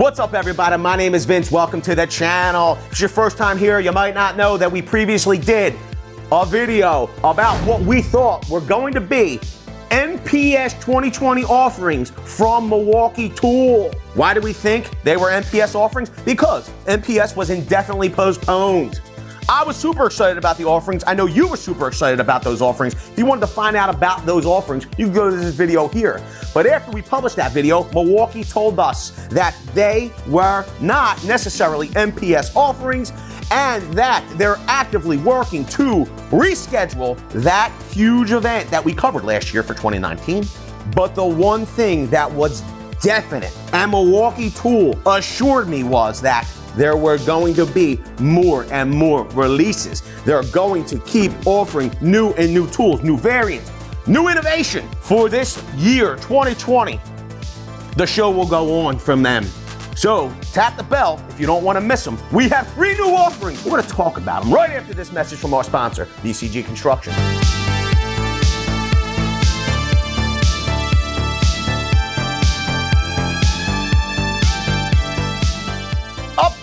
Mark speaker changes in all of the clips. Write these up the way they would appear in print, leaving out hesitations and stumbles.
Speaker 1: What's up, everybody? My name is Vince. Welcome to the channel. If it's your first time here, you might not know that we previously did a video about what we thought were going to be MPS 2020 offerings from Milwaukee Tool. Why do we think they were MPS offerings? Because MPS was indefinitely postponed. I was super excited about the offerings. I know you were super excited about those offerings. If you wanted to find out about those offerings, you can go to this video here. But after we published that video, Milwaukee told us that they were not necessarily MPS offerings and that they're actively working to reschedule that huge event that we covered last year for 2019. But the one thing that was definite and Milwaukee Tool assured me was that there were going to be more and more releases. They're going to keep offering new and new tools, new variants, new innovation for this year, 2020. The show will go on from them. So tap the bell if you don't want to miss them. We have 3 new offerings. We're going to talk about them right after this message from our sponsor, VCG Construction.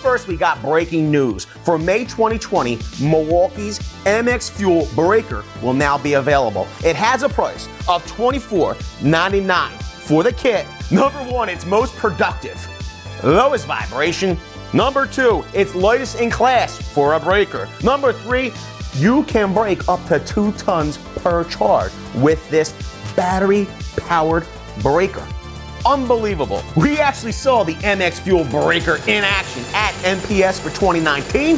Speaker 1: First, we got breaking news. For May 2020, Milwaukee's MX Fuel breaker will now be available. It has a price of $24.99 for the kit. Number 1, it's most productive, lowest vibration. Number 2, it's lightest in class for a breaker. Number 3, you can break up to 2 tons per charge with this battery-powered breaker. Unbelievable. We actually saw the MX Fuel breaker in action at MPS for 2019.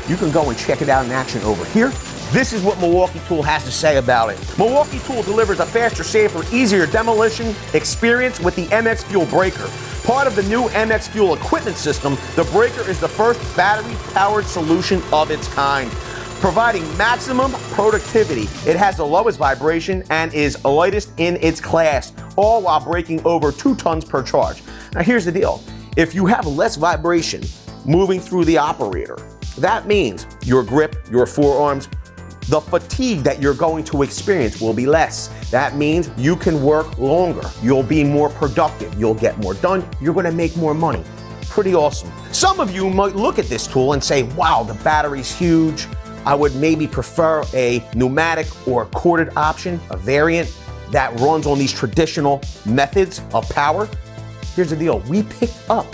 Speaker 1: You can go and check it out in action over here. This is what Milwaukee Tool has to say about it. Milwaukee Tool delivers a faster, safer, easier demolition experience with the MX Fuel breaker. Part of the new MX Fuel equipment system, the breaker is the first battery-powered solution of its kind, providing maximum productivity. It has the lowest vibration and is lightest in its class, all while breaking over 2 tons per charge. Now here's the deal. If you have less vibration moving through the operator, that means your grip, your forearms, the fatigue that you're going to experience will be less. That means you can work longer. You'll be more productive. You'll get more done. You're going to make more money. Pretty awesome. Some of you might look at this tool and say, wow, the battery's huge. I would maybe prefer a pneumatic or corded option, a variant that runs on these traditional methods of power. Here's the deal. We picked up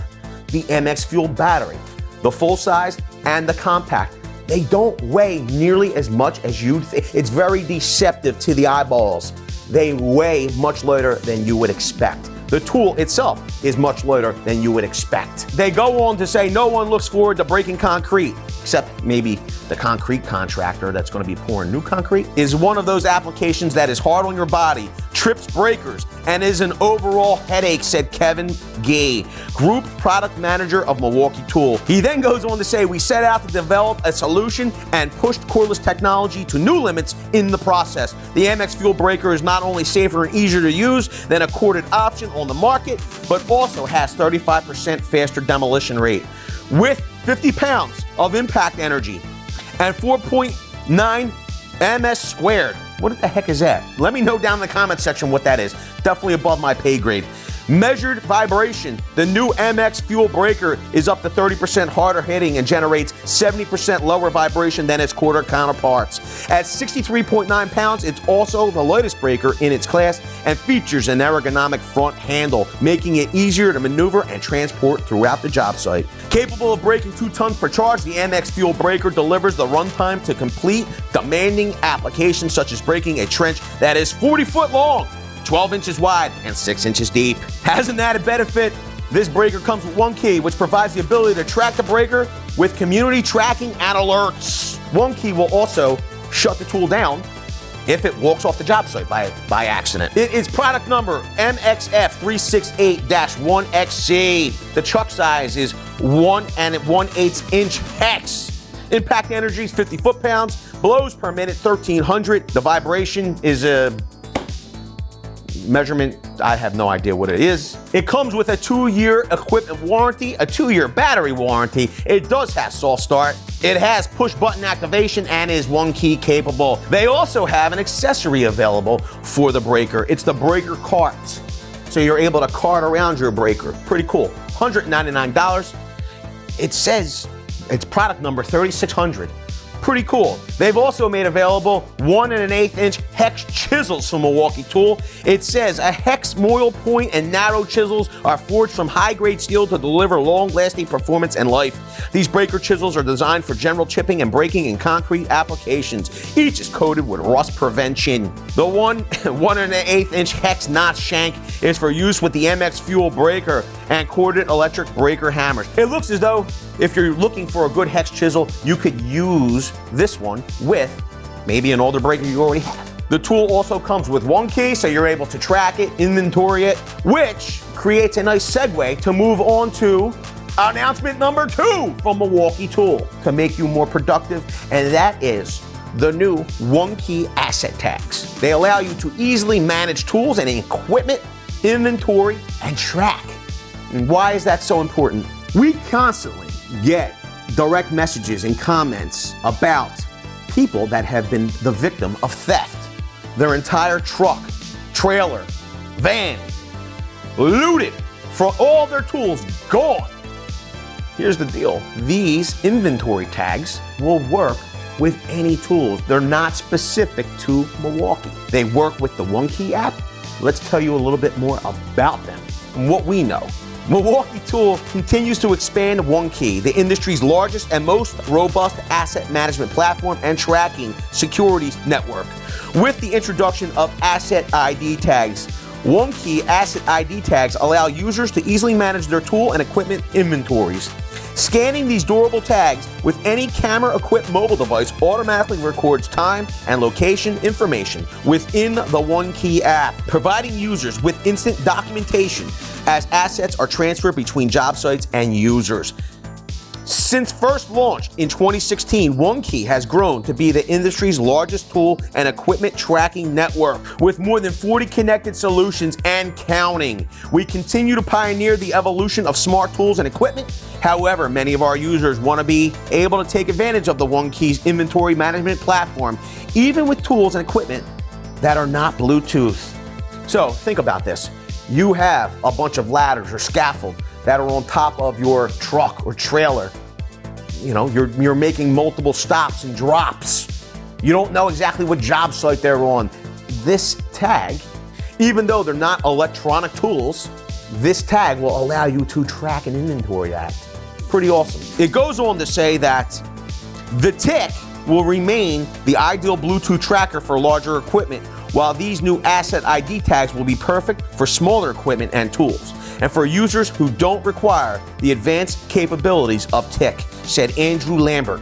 Speaker 1: the MX Fuel battery, the full size and the compact. They don't weigh nearly as much as you'd think. It's very deceptive to the eyeballs. They weigh much lighter than you would expect. The tool itself is much lighter than you would expect. They go on to say no one looks forward to breaking concrete, except maybe the concrete contractor that's going to be pouring new concrete, is one of those applications that is hard on your body, trips breakers, and is an overall headache, said Kevin Gay, Group Product Manager of Milwaukee Tool. He then goes on to say, we set out to develop a solution and pushed cordless technology to new limits in the process. The MX Fuel breaker is not only safer and easier to use than a corded option on the market, but also has 35% faster demolition rate. With 50 pounds of impact energy and 4.9 ms squared. What the heck is that? Let me know down in the comment section what that is. Definitely above my pay grade. Measured vibration. The new MX Fuel breaker is up to 30% harder hitting and generates 70% lower vibration than its quarter counterparts. At 63.9 pounds, it's also the lightest breaker in its class and features an ergonomic front handle, making it easier to maneuver and transport throughout the job site. Capable of breaking 2 tons per charge, the MX Fuel breaker delivers the runtime to complete demanding applications such as breaking a trench that is 40 foot long, 12 inches wide, and 6 inches deep. Has an added benefit. This breaker comes with OneKey, which provides the ability to track the breaker with community tracking and alerts. OneKey will also shut the tool down if it walks off the job site by accident. It is product number MXF368-1XC. The chuck size is 1 1/8 inch hex. Impact energy is 50 foot-pounds. Blows per minute 1,300. The vibration is a measurement, I have no idea what it is. It comes with a 2-year equipment warranty, a 2-year battery warranty. It does have soft start. It has push button activation and is OneKey capable. They also have an accessory available for the breaker. It's the breaker cart. So you're able to cart around your breaker. Pretty cool. $199. It says it's product number 3600. Pretty cool. They've also made available 1 1/8 inch hex chisels from Milwaukee Tool. It says a hex moil point and narrow chisels are forged from high-grade steel to deliver long-lasting performance and life. These breaker chisels are designed for general chipping and breaking in concrete applications. Each is coated with rust prevention. The 1 1/8 inch hex notch shank is for use with the MX Fuel breaker and corded electric breaker hammers. It looks as though if you're looking for a good hex chisel, you could use this one with maybe an older breaker you already have. The tool also comes with one key, so you're able to track it, inventory it, which creates a nice segue to move on to announcement number 2 from Milwaukee Tool to make you more productive, and that is the new one-key asset tags. They allow you to easily manage tools and equipment, inventory, and track. And why is that so important? We constantly get direct messages and comments about people that have been the victim of theft. Their entire truck, trailer, van, looted, for all their tools gone. Here's the deal. These inventory tags will work with any tools. They're not specific to Milwaukee. They work with the One Key app. Let's tell you a little bit more about them and what we know. Milwaukee Tool continues to expand One Key, the industry's largest and most robust asset management platform and tracking security network. With the introduction of Asset ID tags, One Key Asset ID tags allow users to easily manage their tool and equipment inventories. Scanning these durable tags with any camera-equipped mobile device automatically records time and location information within the One Key app, providing users with instant documentation as assets are transferred between job sites and users. Since first launched in 2016, One Key has grown to be the industry's largest tool and equipment tracking network with more than 40 connected solutions and counting. We continue to pioneer the evolution of smart tools and equipment. However, many of our users want to be able to take advantage of the One Key's inventory management platform, even with tools and equipment that are not Bluetooth. So think about this. You have a bunch of ladders or scaffold that are on top of your truck or trailer. You know, you're making multiple stops and drops. You don't know exactly what job site they're on. This tag, even though they're not electronic tools, this tag will allow you to track and inventory that. Pretty awesome. It goes on to say that the tick will remain the ideal Bluetooth tracker for larger equipment, while these new Asset ID tags will be perfect for smaller equipment and tools, and for users who don't require the advanced capabilities of TIC, said Andrew Lambert,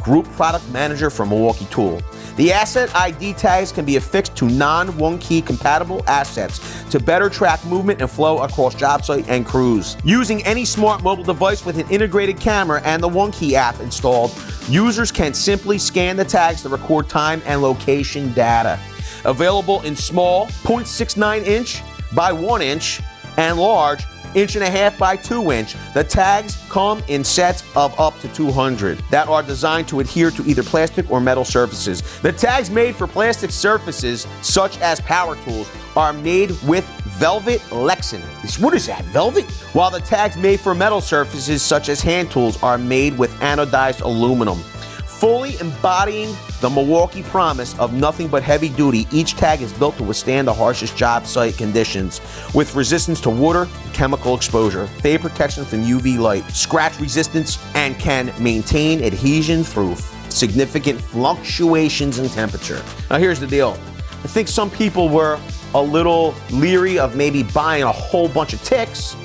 Speaker 1: Group Product Manager for Milwaukee Tool. The Asset ID tags can be affixed to non-One Key compatible assets to better track movement and flow across job site and crews. Using any smart mobile device with an integrated camera and the One Key app installed, users can simply scan the tags to record time and location data. Available in small 0.69 inch by 1 inch and large 1.5 inch by 2 inch. The tags come in sets of up to 200 that are designed to adhere to either plastic or metal surfaces. The tags made for plastic surfaces, such as power tools, are made with velvet Lexan. What is that, velvet? While the tags made for metal surfaces, such as hand tools, are made with anodized aluminum. Fully embodying the Milwaukee promise of nothing but heavy duty, each tag is built to withstand the harshest job site conditions with resistance to water and chemical exposure, fade protection from UV light, scratch resistance, and can maintain adhesion through significant fluctuations in temperature. Now here's the deal. I think some people were a little leery of maybe buying a whole bunch of ticks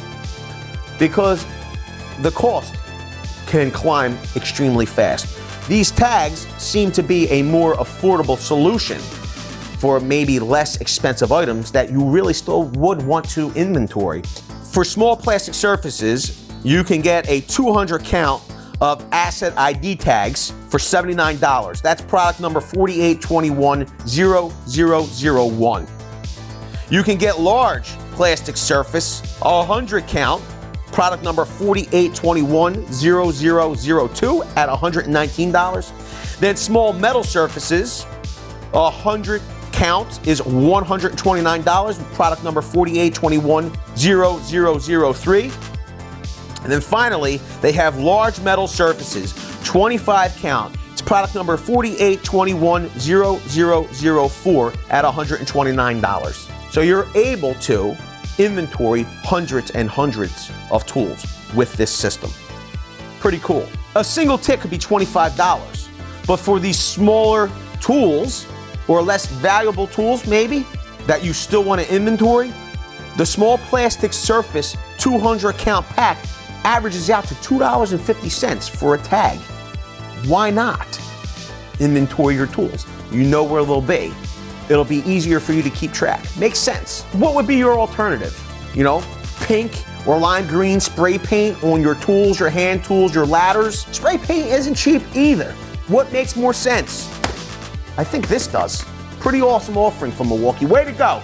Speaker 1: because the cost can climb extremely fast. These tags seem to be a more affordable solution for maybe less expensive items that you really still would want to inventory. For small plastic surfaces, you can get a 200 count of Asset ID tags for $79. That's product number 4821-0001. You can get large plastic surface, 100 count, product number 4821-0002 at $119. Then small metal surfaces, 100 count is $129, product number 4821-0003. And then finally, they have large metal surfaces, 25 count. It's product number 48210004 at $129. So you're able to inventory hundreds and hundreds of tools with this system. Pretty cool. A single tick could be $25, but for these smaller tools, or less valuable tools maybe, that you still want to inventory, the small plastic surface 200 count pack averages out to $2.50 for a tag. Why not inventory your tools? You know where they'll be. It'll be easier for you to keep track. Makes sense. What would be your alternative? You know, pink or lime green spray paint on your tools, your hand tools, your ladders? Spray paint isn't cheap either. What makes more sense? I think this does. Pretty awesome offering from Milwaukee. Way to go.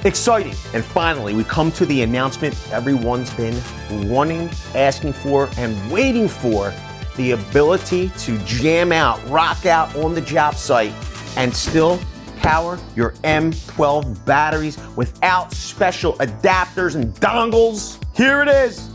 Speaker 1: Exciting. And finally, we come to the announcement everyone's been wanting, asking for, and waiting for: the ability to jam out, rock out on the job site and still power your M12 batteries without special adapters and dongles. Here it is,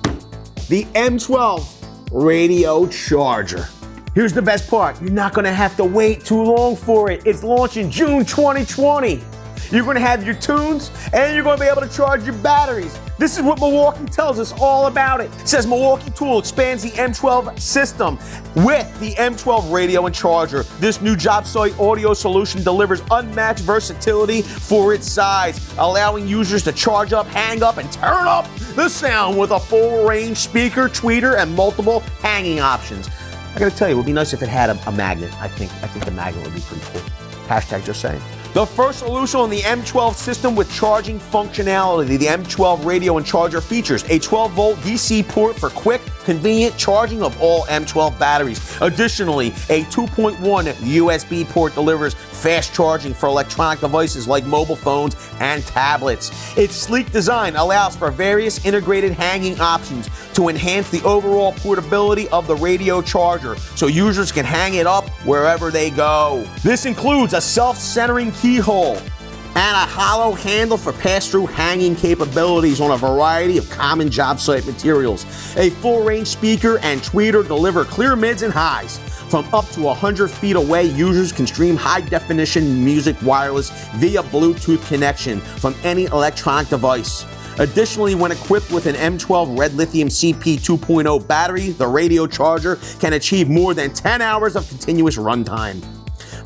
Speaker 1: the M12 radio charger. Here's the best part: you're not gonna have to wait too long for it. It's launching June 2020. You're gonna have your tunes and you're gonna be able to charge your batteries. This is what Milwaukee tells us all about it. It says Milwaukee Tool expands the M12 system with the M12 radio and charger. This new job site audio solution delivers unmatched versatility for its size, allowing users to charge up, hang up, and turn up the sound with a full range speaker, tweeter, and multiple hanging options. I gotta tell you, it would be nice if it had a magnet. I think the magnet would be pretty cool. Hashtag just saying. The first solution on the M12 system with charging functionality. The M12 radio and charger features a 12-volt DC port for quick, convenient charging of all M12 batteries. Additionally, a 2.1 USB port delivers fast charging for electronic devices like mobile phones and tablets. Its sleek design allows for various integrated hanging options to enhance the overall portability of the radio charger, so users can hang it up wherever they go. This includes a self-centering keyhole and a hollow handle for pass-through hanging capabilities on a variety of common job site materials. A full-range speaker and tweeter deliver clear mids and highs. From up to 100 feet away, users can stream high-definition music wireless via Bluetooth connection from any electronic device. Additionally, when equipped with an M12 Red Lithium CP 2.0 battery, the radio charger can achieve more than 10 hours of continuous runtime.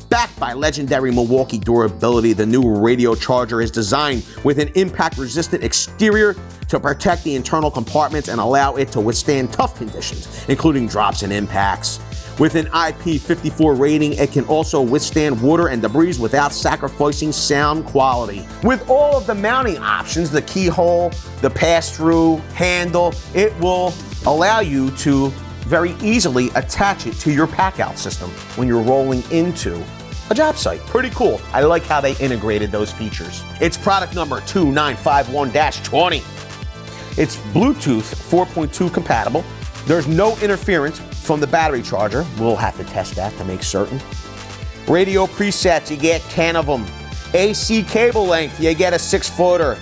Speaker 1: Backed by legendary Milwaukee durability, the new radio charger is designed with an impact-resistant exterior to protect the internal compartments and allow it to withstand tough conditions, including drops and impacts. With an IP54 rating, it can also withstand water and debris without sacrificing sound quality. With all of the mounting options, the keyhole, the pass-through handle, it will allow you to very easily attach it to your pack-out system when you're rolling into a job site. Pretty cool. I like how they integrated those features. It's product number 2951-20. It's Bluetooth 4.2 compatible. There's no interference from the battery charger. We'll have to test that to make certain. Radio presets, you get 10 of them. AC cable length, you get a 6-footer.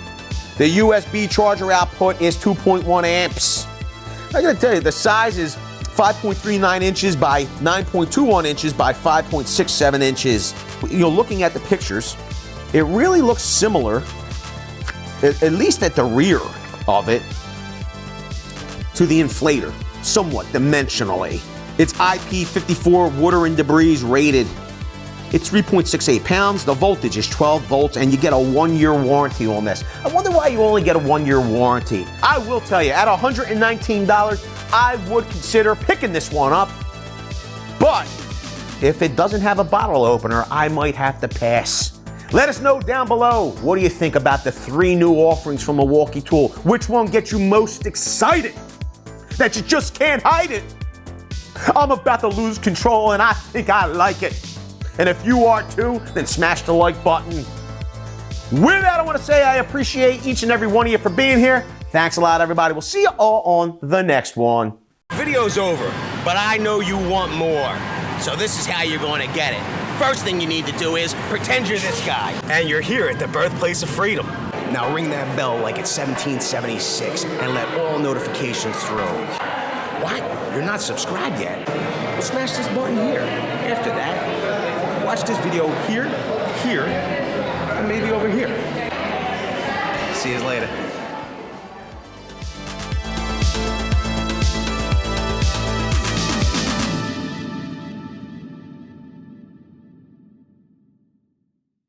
Speaker 1: The USB charger output is 2.1 amps. I gotta tell you, the size is 5.39 inches by 9.21 inches by 5.67 inches. You know, looking at the pictures, it really looks similar, at least at the rear of it, to the inflator, somewhat dimensionally. It's IP54 water and debris rated. It's 3.68 pounds, the voltage is 12 volts, and you get a 1-year warranty on this. I wonder why you only get a 1-year warranty. I will tell you, at $119, I would consider picking this one up, but if it doesn't have a bottle opener, I might have to pass. Let us know down below, what do you think about the 3 new offerings from Milwaukee Tool? Which one gets you most excited? That you just can't hide it? I'm about to lose control and I think I like it. And if you are too, then smash the like button. With that, I want to say I appreciate each and every one of you for being here. Thanks a lot, everybody. We'll see you all on the next one. Video's over, but I know you want more. So this is how you're going to get it. First thing you need to do is pretend you're this guy. And you're here at the birthplace of freedom. Now ring that bell like it's 1776 and let all notifications through. you're not subscribed yet, well, smash this button here. After that, watch this video here, here, and maybe over here. See you later.